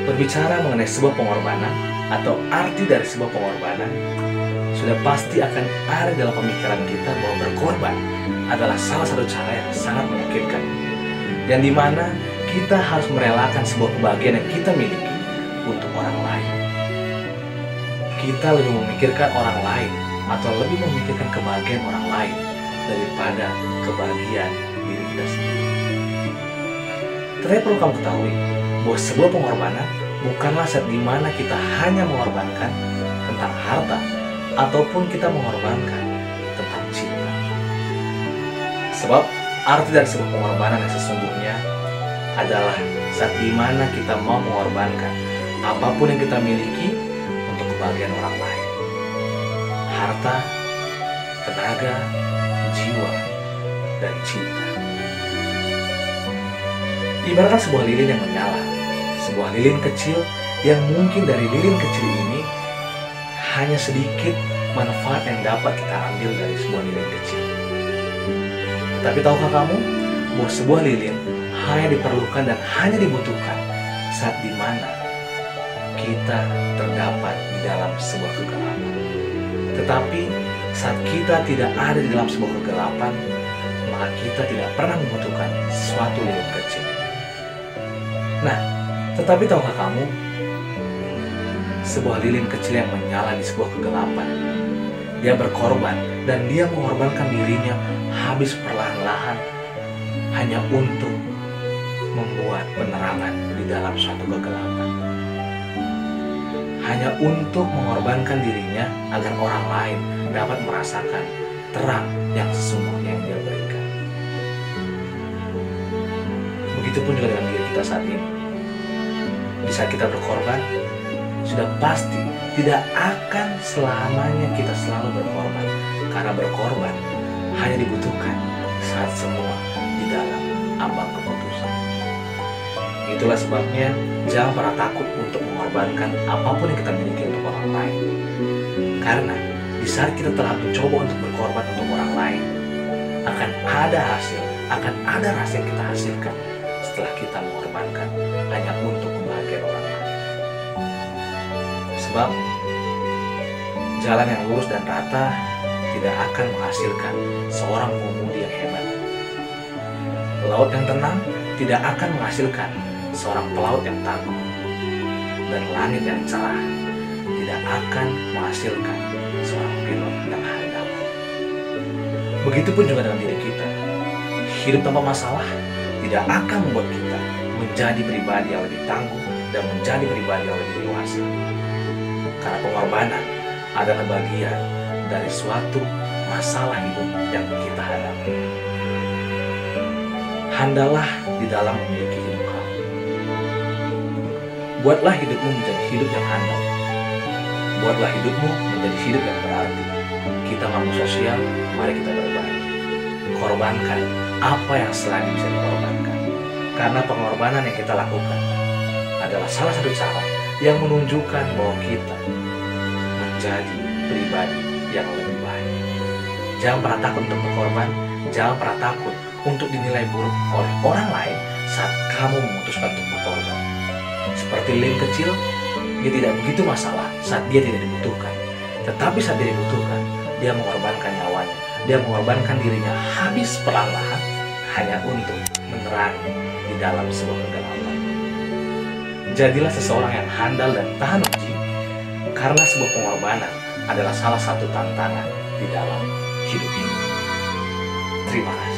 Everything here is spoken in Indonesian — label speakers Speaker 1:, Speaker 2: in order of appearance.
Speaker 1: Berbicara mengenai sebuah pengorbanan atau arti dari sebuah pengorbanan, sudah pasti akan ada dalam pemikiran kita bahwa berkorban adalah salah satu cara yang sangat menyakitkan, yang dimana kita harus merelakan sebuah kebahagiaan yang kita miliki untuk orang lain. Kita lebih memikirkan orang lain atau lebih memikirkan kebahagiaan orang lain daripada kebahagiaan diri kita sendiri. Tetapi perlu kamu ketahui bahwa sebuah pengorbanan bukanlah saat dimana kita hanya mengorbankan tentang harta ataupun kita mengorbankan tentang cinta. Sebab arti dari sebuah pengorbanan yang sesungguhnya adalah saat dimana kita mau mengorbankan apapun yang kita miliki untuk kebahagiaan orang lain. Harta, tenaga, jiwa, dan cinta. Ibaratkan sebuah lilin yang menyala, sebuah lilin kecil yang mungkin dari lilin kecil ini hanya sedikit manfaat yang dapat kita ambil dari sebuah lilin kecil. Tapi tahukah kamu bahwa sebuah lilin hanya diperlukan dan hanya dibutuhkan saat dimana kita terdapat di dalam sebuah kegelapan. Tetapi saat kita tidak ada di dalam sebuah kegelapan, maka kita tidak pernah membutuhkan suatu lilin kecil. Nah, tetapi tahukah kamu, sebuah lilin kecil yang menyala di sebuah kegelapan, dia berkorban dan dia mengorbankan dirinya habis perlahan-lahan hanya untuk membuat penerangan di dalam suatu kegelapan. Hanya untuk mengorbankan dirinya agar orang lain dapat merasakan terang yang sesungguhnya yang dia berikan. Begitupun juga dengan diri kita saat ini. Di saat kita berkorban, sudah pasti tidak akan selamanya kita selalu berkorban. Karena berkorban hanya dibutuhkan saat semua di dalam ambang keputusan. Itulah sebabnya jangan pernah takut untuk mengorbankan apapun yang kita miliki untuk orang lain. Karena di saat kita telah mencoba untuk berkorban untuk orang lain, akan ada hasil yang kita hasilkan setelah kita mengorbankan hanya untuk kebahagiaan orang lain. Sebab jalan yang lurus dan rata tidak akan menghasilkan seorang pengemudi yang hebat. Laut yang tenang tidak akan menghasilkan seorang pelaut yang tangguh. Dan langit yang cerah tidak akan menghasilkan seorang pilot yang handal. Begitupun juga dengan diri kita. Hidup tanpa masalah tidak akan membuat kita menjadi pribadi yang lebih tangguh dan menjadi pribadi yang lebih dewasa. Karena pengorbanan adalah bagian dari suatu masalah hidup yang kita hadapi. Handalah di dalam memiliki hidup kamu. Buatlah hidupmu menjadi hidup yang handal. Buatlah hidupmu menjadi hidup yang berarti. Kita makhluk sosial, mari kita berbagi. Korbankan apa yang selain bisa dikorbankan. Karena pengorbanan yang kita lakukan adalah salah satu cara yang menunjukkan bahwa kita menjadi pribadi yang lebih baik. Jangan pernah takut untuk berkorban. Jangan pernah takut untuk dinilai buruk oleh orang lain saat kamu memutuskan untuk berkorban. Seperti lilin kecil, dia tidak begitu masalah saat dia tidak dibutuhkan. Tetapi saat dia dibutuhkan, dia mengorbankan nyawanya. Dia mengorbankan dirinya habis perlahan-lahan hanya untuk menerangi di dalam sebuah kegelapan. Jadilah seseorang yang handal dan tahan uji, karena sebuah pengorbanan adalah salah satu tantangan di dalam hidup ini. Terima kasih.